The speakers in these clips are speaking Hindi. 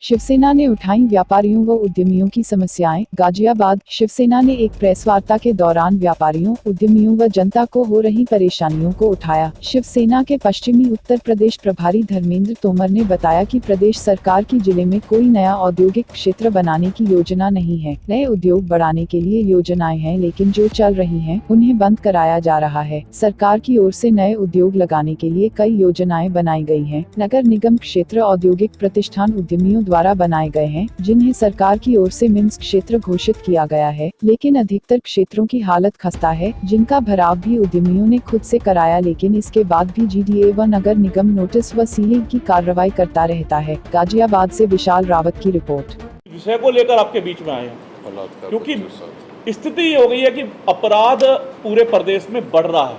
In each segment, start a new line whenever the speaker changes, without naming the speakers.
शिवसेना ने उठाई व्यापारियों व उद्यमियों की समस्याएं। गाजियाबाद। शिवसेना ने एक प्रेस वार्ता के दौरान व्यापारियों, उद्यमियों व जनता को हो रही परेशानियों को उठाया। शिवसेना के पश्चिमी उत्तर प्रदेश प्रभारी धर्मेंद्र तोमर ने बताया कि प्रदेश सरकार की जिले में कोई नया औद्योगिक क्षेत्र बनाने की योजना नहीं है। नए उद्योग बढ़ाने के लिए योजनाएं हैं, लेकिन जो चल रही हैं, उन्हें बंद कराया जा रहा है। सरकार की ओर से नए उद्योग लगाने के लिए कई योजनाएं बनाई गई हैं। नगर निगम क्षेत्र औद्योगिक प्रतिष्ठान उद्यमियों द्वारा बनाए गए हैं, जिन्हें सरकार की ओर से मिम्स क्षेत्र घोषित किया गया है, लेकिन अधिकतर क्षेत्रों की हालत खस्ता है, जिनका भराव भी उद्यमियों ने खुद से कराया, लेकिन इसके बाद भी जीडीए व नगर निगम नोटिस व सीलिंग की कार्रवाई करता रहता है। गाजियाबाद से विशाल रावत की रिपोर्ट।
विषय को लेकर आपके बीच में आए हैं क्योंकि स्थिति ये हो गई है कि अपराध पूरे प्रदेश में बढ़ रहा है।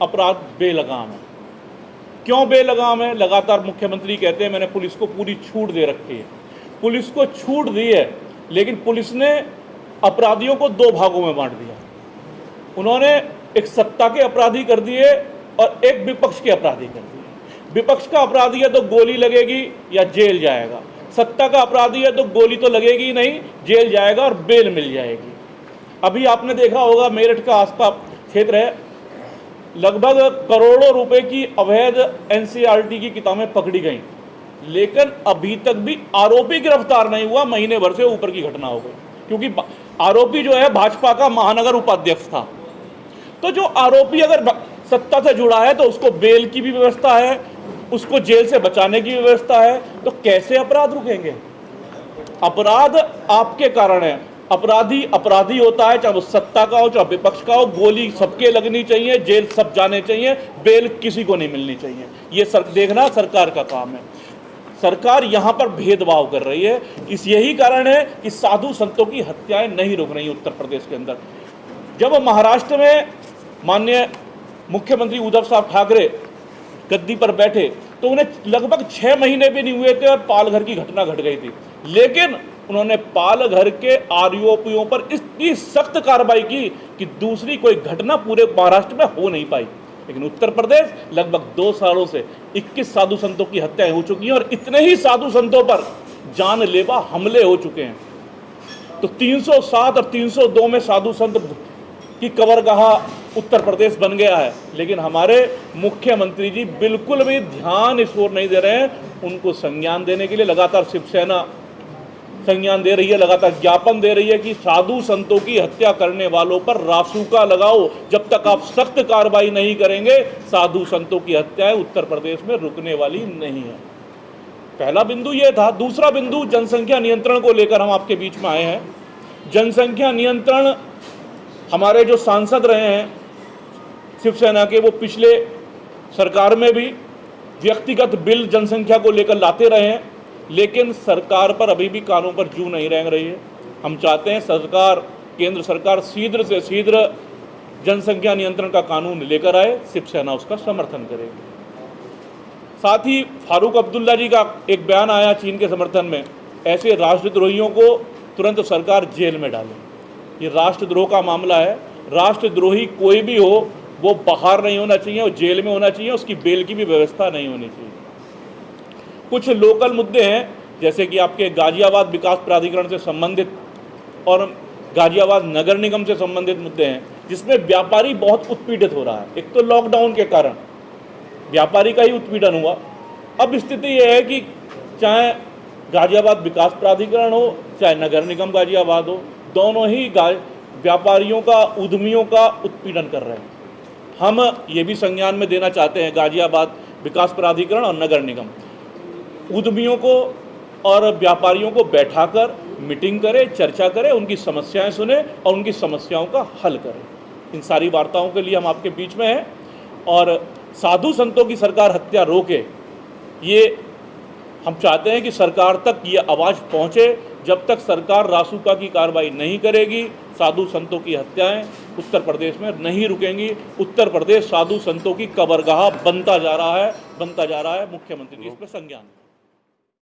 अपराध बेलगाम है। क्यों बेलगाम है? लगातार मुख्यमंत्री कहते हैं मैंने पुलिस को पूरी छूट दे रखी है। पुलिस को छूट दी है, लेकिन पुलिस ने अपराधियों को दो भागों में बांट दिया। उन्होंने एक सत्ता के अपराधी कर दिए और एक विपक्ष के अपराधी कर दिए। विपक्ष का अपराधी है तो गोली लगेगी या जेल जाएगा, सत्ता का अपराधी है तो गोली तो लगेगी नहीं, जेल जाएगा और बेल मिल जाएगी। अभी आपने देखा होगा मेरठ का आसपास क्षेत्र है, लगभग करोड़ों रुपए की अवैध एनसीईआरटी की किताबें पकड़ी गईं, लेकिन अभी तक भी आरोपी गिरफ्तार नहीं हुआ। महीने भर से ऊपर की घटना हो गई, क्योंकि आरोपी जो है भाजपा का महानगर उपाध्यक्ष था। तो जो आरोपी अगर सत्ता से जुड़ा है तो उसको बेल की भी व्यवस्था है, उसको जेल से बचाने की व्यवस्था है, तो कैसे अपराध रुकेंगे? अपराध आपके कारण है। अपराधी अपराधी होता है, चाहे वो सत्ता का हो चाहे विपक्ष का हो। गोली सबके लगनी चाहिए, जेल सब जाने चाहिए, बेल किसी को नहीं मिलनी चाहिए। ये देखना सरकार का काम है। सरकार यहाँ पर भेदभाव कर रही है। यही कारण है कि साधु संतों की हत्याएं नहीं रुक रही उत्तर प्रदेश के अंदर। जब महाराष्ट्र में माननीय मुख्यमंत्री उद्धव साहब ठाकरे गद्दी पर बैठे तो उन्हें लगभग 6 महीने भी नहीं हुए थे और पालघर की घटना घट गई थी, लेकिन उन्होंने पालघर के आरोपियों पर इतनी सख्त कार्रवाई की कि दूसरी कोई घटना पूरे महाराष्ट्र में हो नहीं पाई। लेकिन उत्तर प्रदेश लगभग 2 सालों से 21 साधु संतों की हत्याएं हो चुकी हैं और इतने ही साधु संतों पर जानलेवा हमले हो चुके हैं। तो 307 और 302 में साधु संत की कबरगाह उत्तर प्रदेश बन गया है, लेकिन हमारे मुख्यमंत्री जी बिल्कुल भी ध्यान इस ओर नहीं दे रहे हैं। उनको संज्ञान देने के लिए लगातार शिवसेना संज्ञान दे रही है, लगातार ज्ञापन दे रही है कि साधु संतों की हत्या करने वालों पर रासुका लगाओ। जब तक आप सख्त कार्रवाई नहीं करेंगे, साधु संतों की हत्याएं उत्तर प्रदेश में रुकने वाली नहीं है। पहला बिंदु ये था। दूसरा बिंदु जनसंख्या नियंत्रण को लेकर हम आपके बीच में आए हैं। जनसंख्या नियंत्रण हमारे जो सांसद रहे हैं शिवसेना के, वो पिछले सरकार में भी व्यक्तिगत बिल जनसंख्या को लेकर लाते रहे हैं, लेकिन सरकार पर अभी भी कानों पर जू नहीं रेंग रही है। हम चाहते हैं सरकार, केंद्र सरकार शीघ्र से शीघ्र जनसंख्या नियंत्रण का कानून लेकर आए। शिवसेना उसका समर्थन करेगी। साथ ही फारूक अब्दुल्ला जी का एक बयान आया चीन के समर्थन में। ऐसे राष्ट्रद्रोहियों को तुरंत सरकार जेल में डाले। ये राष्ट्रद्रोह का मामला है। राष्ट्रद्रोही कोई भी हो, वो बाहर नहीं होना चाहिए, वो जेल में होना चाहिए, उसकी बेल की भी व्यवस्था नहीं होनी चाहिए। कुछ लोकल मुद्दे हैं, जैसे कि आपके गाजियाबाद विकास प्राधिकरण से संबंधित और गाजियाबाद नगर निगम से संबंधित मुद्दे हैं, जिसमें व्यापारी बहुत उत्पीड़ित हो रहा है। एक तो लॉकडाउन के कारण व्यापारी का ही उत्पीड़न हुआ। अब स्थिति यह है कि चाहे गाजियाबाद विकास प्राधिकरण हो चाहे नगर निगम गाजियाबाद हो, दोनों ही व्यापारियों का, उद्यमियों का उत्पीड़न कर रहे हैं। हम ये भी संज्ञान में देना चाहते हैं, गाजियाबाद विकास प्राधिकरण और नगर निगम उद्यमियों को और व्यापारियों को बैठाकर मीटिंग करे, चर्चा करे, उनकी समस्याएं सुने और उनकी समस्याओं का हल करे। इन सारी वार्ताओं के लिए हम आपके बीच में हैं और साधु संतों की सरकार हत्या रोके, ये हम चाहते हैं कि सरकार तक ये आवाज़ पहुँचे। जब तक सरकार रासुका की कार्रवाई नहीं करेगी, साधु संतों की हत्याएं उत्तर प्रदेश में नहीं रुकेंगी। उत्तर प्रदेश साधु संतों की कबरगाह बनता जा रहा है। मुख्यमंत्री जी इस पर संज्ञान